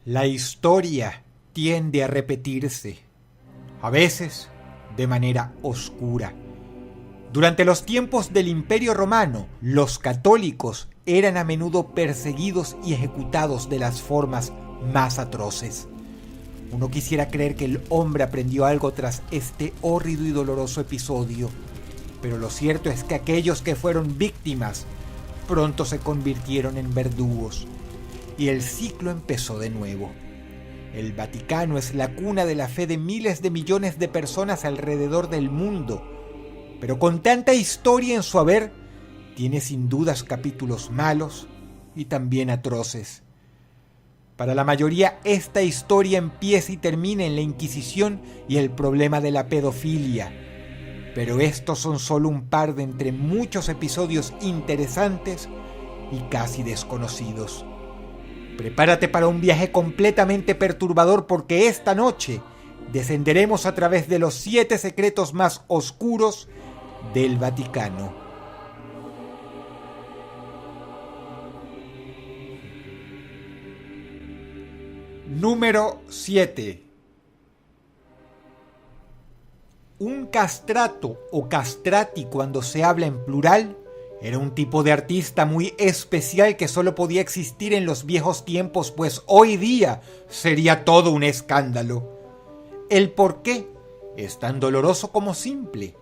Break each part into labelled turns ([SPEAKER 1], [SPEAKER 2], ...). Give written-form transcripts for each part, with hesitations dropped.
[SPEAKER 1] La historia tiende a repetirse, a veces de manera oscura. Durante los tiempos del Imperio Romano, los católicos eran a menudo perseguidos y ejecutados de las formas más atroces. Uno quisiera creer que el hombre aprendió algo tras este hórrido y doloroso episodio, pero lo cierto es que aquellos que fueron víctimas pronto se convirtieron en verdugos, y el ciclo empezó de nuevo. El Vaticano es la cuna de la fe de miles de millones de personas alrededor del mundo, pero con tanta historia en su haber, tiene sin dudas capítulos malos y también atroces. Para la mayoría, esta historia empieza y termina en la Inquisición y el problema de la pedofilia, pero estos son solo un par de entre muchos episodios interesantes y casi desconocidos. Prepárate para un viaje completamente perturbador, porque esta noche descenderemos a través de los 7 secretos más oscuros del Vaticano. Número 7. Un castrato o castrati, cuando se habla en plural, era un tipo de artista muy especial que solo podía existir en los viejos tiempos, pues hoy día sería todo un escándalo. El porqué es tan doloroso como simple.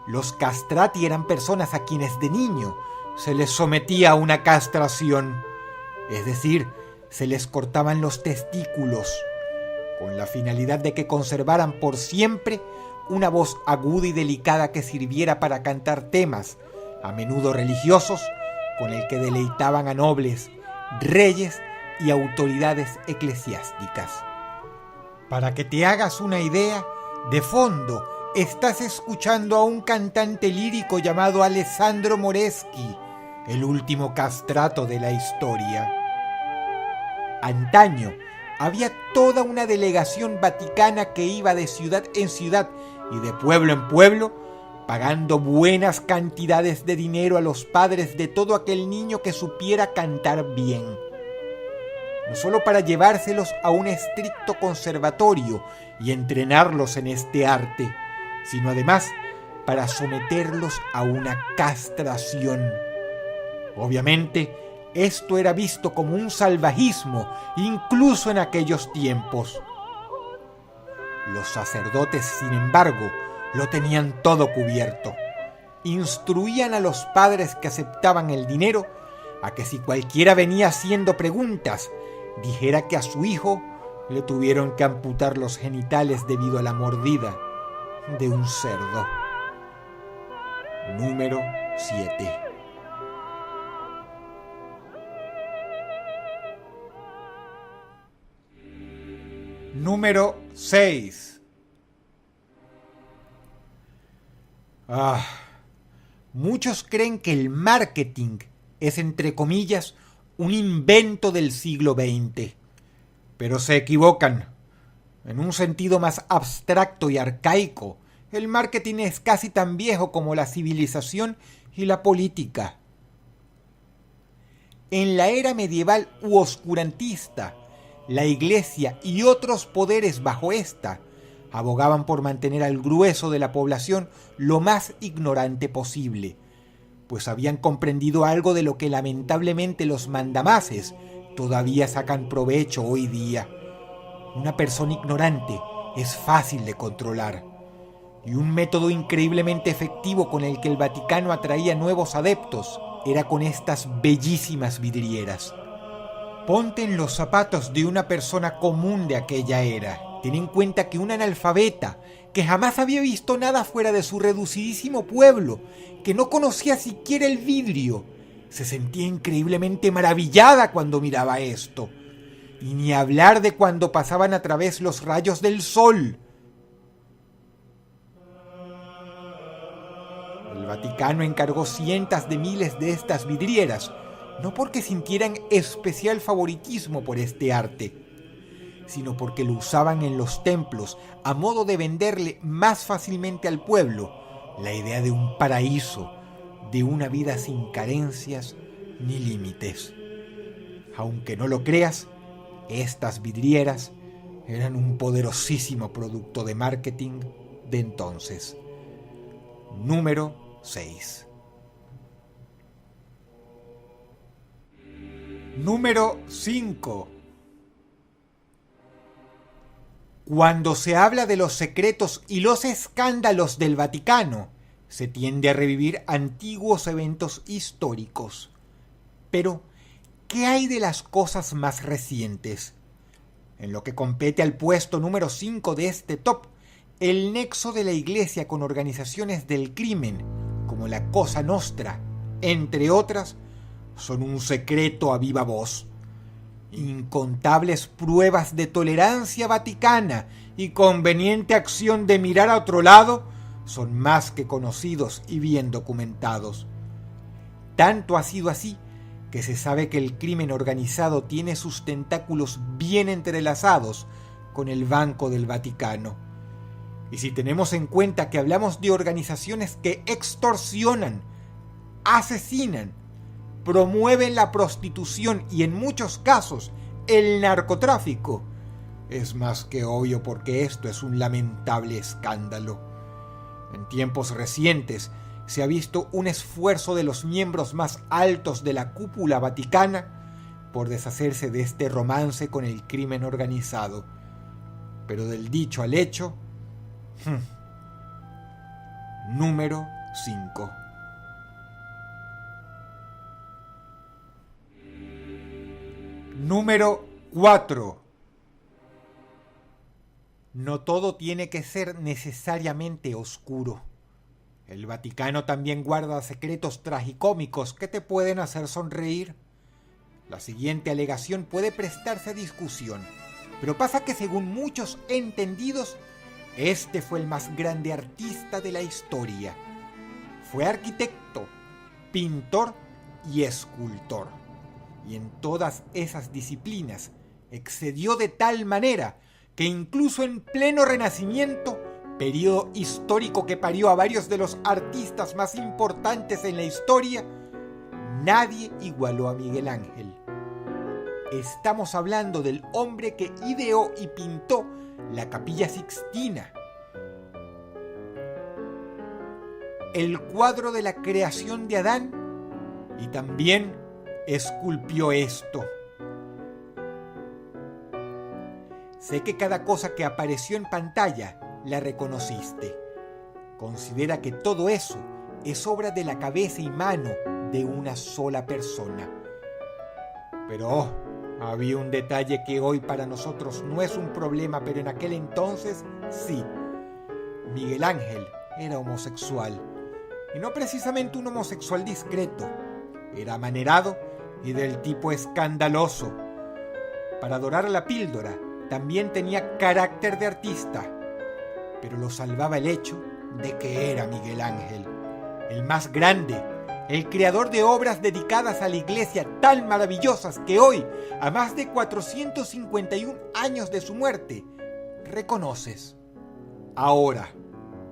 [SPEAKER 1] Los castrati eran personas a quienes de niño se les sometía a una castración, es decir, se les cortaban los testículos, con la finalidad de que conservaran por siempre una voz aguda y delicada que sirviera para cantar temas, a menudo religiosos, con el que deleitaban a nobles, reyes y autoridades eclesiásticas. Para que te hagas una idea, de fondo estás escuchando a un cantante lírico llamado Alessandro Moreschi, el último castrato de la historia. Antaño había toda una delegación vaticana que iba de ciudad en ciudad y de pueblo en pueblo, pagando buenas cantidades de dinero a los padres de todo aquel niño que supiera cantar bien. No solo para llevárselos a un estricto conservatorio y entrenarlos en este arte, sino además para someterlos a una castración. Obviamente, esto era visto como un salvajismo, incluso en aquellos tiempos. Los sacerdotes, sin embargo, lo tenían todo cubierto. Instruían a los padres que aceptaban el dinero a que si cualquiera venía haciendo preguntas, dijera que a su hijo le tuvieron que amputar los genitales debido a la mordida de un cerdo. Número 7. Número 6. Muchos creen que el marketing es, entre comillas, un invento del siglo XX, pero se equivocan. En un sentido más abstracto y arcaico, el marketing es casi tan viejo como la civilización y la política. En la era medieval u oscurantista, la Iglesia y otros poderes bajo esta abogaban por mantener al grueso de la población lo más ignorante posible, pues habían comprendido algo de lo que lamentablemente los mandamases todavía sacan provecho hoy día. Una persona ignorante es fácil de controlar, y un método increíblemente efectivo con el que el Vaticano atraía nuevos adeptos era con estas bellísimas vidrieras. Ponte en los zapatos de una persona común de aquella era. Ten en cuenta que una analfabeta, que jamás había visto nada fuera de su reducidísimo pueblo, que no conocía siquiera el vidrio, se sentía increíblemente maravillada cuando miraba esto. Y ni hablar de cuando pasaban a través los rayos del sol. El Vaticano encargó cientos de miles de estas vidrieras, no porque sintieran especial favoritismo por este arte, sino porque lo usaban en los templos a modo de venderle más fácilmente al pueblo la idea de un paraíso, de una vida sin carencias ni límites. Aunque no lo creas, Estas vidrieras eran un poderosísimo producto de marketing de entonces. Número 6. Número 5. Cuando se habla de los secretos y los escándalos del Vaticano, se tiende a revivir antiguos eventos históricos. Pero, ¿qué hay de las cosas más recientes? En lo que compete al puesto número 5 de este top, el nexo de la Iglesia con organizaciones del crimen, como la Cosa Nostra, entre otras, son un secreto a viva voz. Incontables pruebas de tolerancia vaticana y conveniente acción de mirar a otro lado son más que conocidos y bien documentados. Tanto ha sido así que se sabe que el crimen organizado tiene sus tentáculos bien entrelazados con el Banco del Vaticano. Y si tenemos en cuenta que hablamos de organizaciones que extorsionan, asesinan, promueven la prostitución y en muchos casos el narcotráfico, es más que obvio porque esto es un lamentable escándalo. En tiempos recientes se ha visto un esfuerzo de los miembros más altos de la cúpula vaticana por deshacerse de este romance con el crimen organizado. Pero del dicho al hecho, número 5. Número 4. No todo tiene que ser necesariamente oscuro. El Vaticano también guarda secretos tragicómicos que te pueden hacer sonreír. La siguiente alegación puede prestarse a discusión, pero pasa que según muchos entendidos, este fue el más grande artista de la historia. Fue arquitecto, pintor y escultor. Y en todas esas disciplinas excedió de tal manera que incluso en pleno Renacimiento, periodo histórico que parió a varios de los artistas más importantes en la historia, nadie igualó a Miguel Ángel. Estamos hablando del hombre que ideó y pintó la Capilla Sixtina, el cuadro de la creación de Adán y también esculpió esto. Sé que cada cosa que apareció en pantalla la reconociste. Considera que todo eso es obra de la cabeza y mano de una sola persona. Pero había un detalle que hoy para nosotros no es un problema, pero en aquel entonces sí. Miguel Ángel era homosexual, y no precisamente un homosexual discreto. Era amanerado y del tipo escandaloso. Para dorar la píldora, también tenía carácter de artista, pero lo salvaba el hecho de que era Miguel Ángel, el más grande, el creador de obras dedicadas a la iglesia tan maravillosas que hoy, a más de 451 años de su muerte, reconoces. Ahora,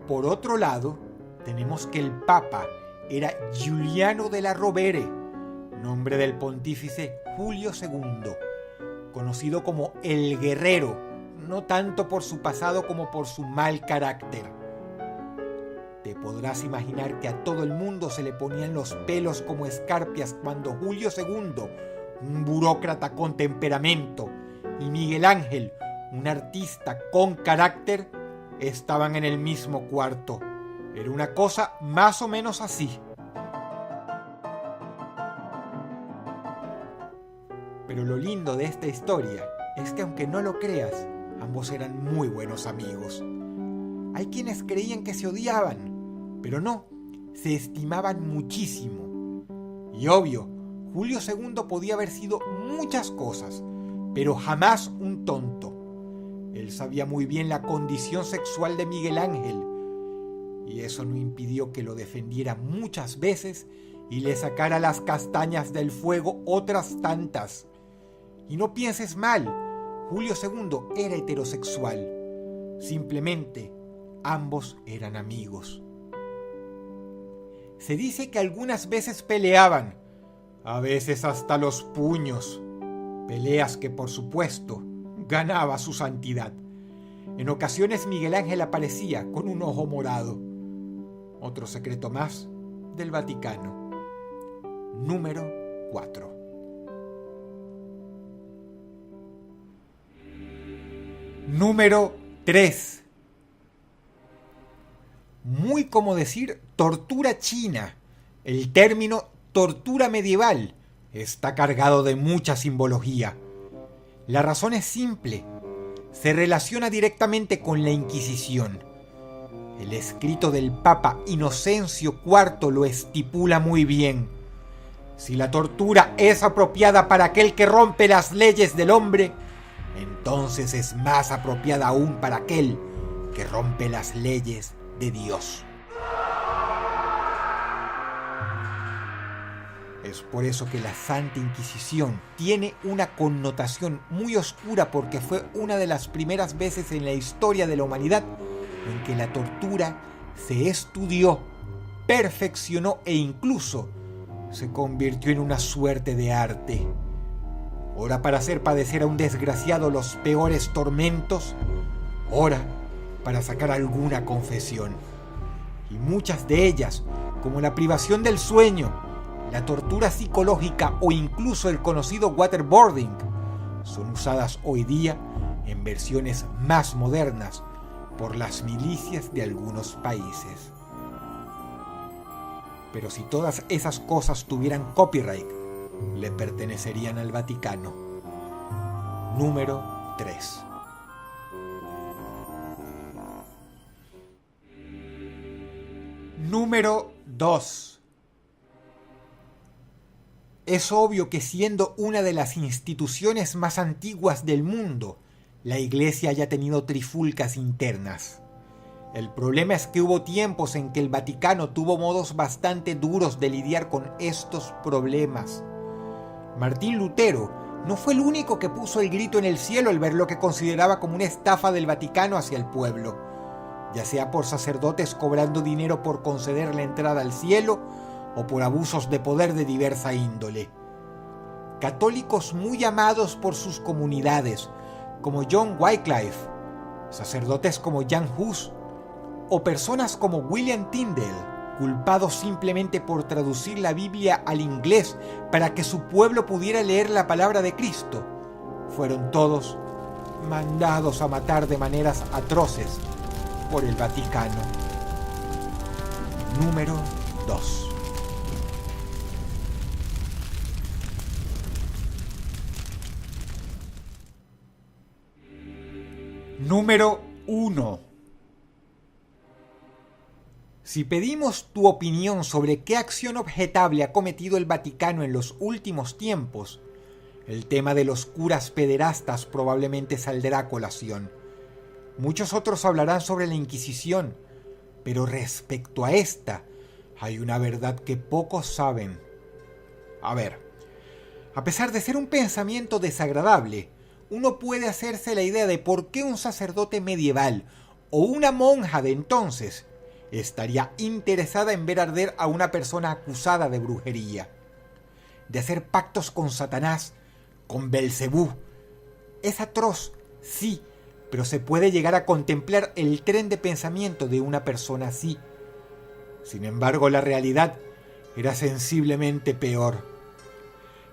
[SPEAKER 1] por otro lado, tenemos que el Papa era Giuliano della Rovere, nombre del pontífice Julio II, conocido como el Guerrero, no tanto por su pasado como por su mal carácter. Te podrás imaginar que a todo el mundo se le ponían los pelos como escarpias cuando Julio II, un burócrata con temperamento, y Miguel Ángel, un artista con carácter, estaban en el mismo cuarto. Era una cosa más o menos así. Pero lo lindo de esta historia es que aunque no lo creas, ambos eran muy buenos amigos. Hay quienes creían que se odiaban, pero no, se estimaban muchísimo. Y obvio, Julio II podía haber sido muchas cosas, pero jamás un tonto. Él sabía muy bien la condición sexual de Miguel Ángel, y eso no impidió que lo defendiera muchas veces y le sacara las castañas del fuego otras tantas. Y no pienses mal, Julio II era heterosexual. Simplemente, ambos eran amigos. Se dice que algunas veces peleaban, a veces hasta los puños. Peleas que, por supuesto, ganaba su santidad. En ocasiones Miguel Ángel aparecía con un ojo morado. Otro secreto más del Vaticano. Número 4. Número 3. Muy como decir tortura china. El término tortura medieval está cargado de mucha simbología. La razón es simple. Se relaciona directamente con la Inquisición. El escrito del Papa Inocencio IV lo estipula muy bien. Si la tortura es apropiada para aquel que rompe las leyes del hombre, entonces es más apropiada aún para aquel que rompe las leyes de Dios. Es por eso que la Santa Inquisición tiene una connotación muy oscura, porque fue una de las primeras veces en la historia de la humanidad en que la tortura se estudió, perfeccionó e incluso se convirtió en una suerte de arte. Ora para hacer padecer a un desgraciado los peores tormentos, ora para sacar alguna confesión. Y muchas de ellas, como la privación del sueño, la tortura psicológica o incluso el conocido waterboarding, son usadas hoy día en versiones más modernas por las milicias de algunos países. Pero si todas esas cosas tuvieran copyright, le pertenecerían al Vaticano. Número 3. Número 2. Es obvio que, siendo una de las instituciones más antiguas del mundo, la Iglesia haya tenido trifulcas internas. El problema es que hubo tiempos en que el Vaticano tuvo modos bastante duros de lidiar con estos problemas. Martín Lutero no fue el único que puso el grito en el cielo al ver lo que consideraba como una estafa del Vaticano hacia el pueblo, ya sea por sacerdotes cobrando dinero por conceder la entrada al cielo o por abusos de poder de diversa índole. Católicos muy amados por sus comunidades, como John Wycliffe, sacerdotes como Jan Hus, o personas como William Tyndale, culpados simplemente por traducir la Biblia al inglés para que su pueblo pudiera leer la palabra de Cristo, fueron todos mandados a matar de maneras atroces por el Vaticano. Número 2. Número 1. Si pedimos tu opinión sobre qué acción objetable ha cometido el Vaticano en los últimos tiempos, el tema de los curas pederastas probablemente saldrá a colación. Muchos otros hablarán sobre la Inquisición, pero respecto a esta, hay una verdad que pocos saben. A ver, a pesar de ser un pensamiento desagradable, uno puede hacerse la idea de por qué un sacerdote medieval o una monja de entonces estaría interesada en ver arder a una persona acusada de brujería, de hacer pactos con Satanás, con Belcebú. Es atroz, sí, pero se puede llegar a contemplar el tren de pensamiento de una persona así. Sin embargo, la realidad era sensiblemente peor.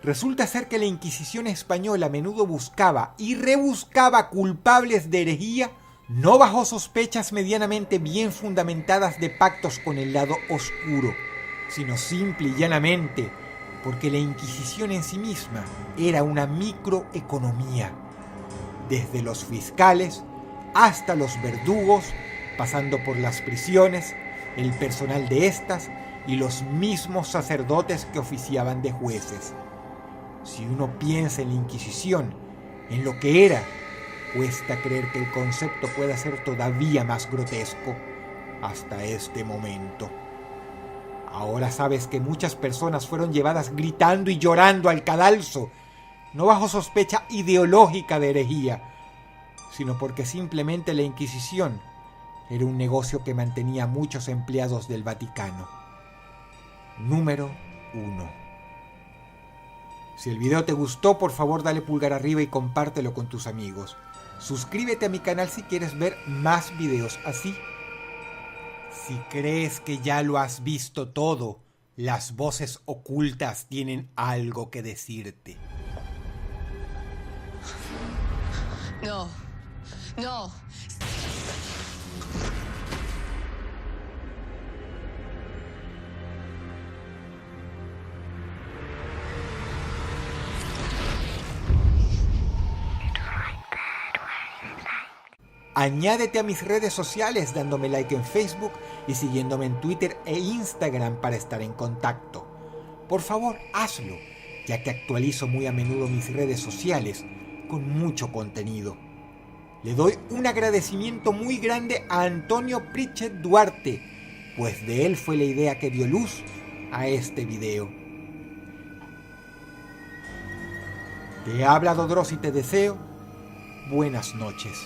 [SPEAKER 1] Resulta ser que la Inquisición española a menudo buscaba y rebuscaba culpables de herejía, no bajo sospechas medianamente bien fundamentadas de pactos con el lado oscuro, sino simple y llanamente porque la Inquisición en sí misma era una microeconomía, desde los fiscales hasta los verdugos, pasando por las prisiones, el personal de estas y los mismos sacerdotes que oficiaban de jueces. Si uno piensa en la Inquisición, en lo que era, cuesta creer que el concepto pueda ser todavía más grotesco hasta este momento. Ahora sabes que muchas personas fueron llevadas gritando y llorando al cadalso, no bajo sospecha ideológica de herejía, sino porque simplemente la Inquisición era un negocio que mantenía a muchos empleados del Vaticano. Número 1. Si el video te gustó, por favor dale pulgar arriba y compártelo con tus amigos. Suscríbete a mi canal si quieres ver más videos así. Si crees que ya lo has visto todo, las voces ocultas tienen algo que decirte.
[SPEAKER 2] No, no.
[SPEAKER 1] Añádete a mis redes sociales dándome like en Facebook y siguiéndome en Twitter e Instagram para estar en contacto. Por favor, hazlo, ya que actualizo muy a menudo mis redes sociales con mucho contenido. Le doy un agradecimiento muy grande a Antonio Pritchett Duarte, pues de él fue la idea que dio luz a este video. Te habla Dodros y te deseo buenas noches.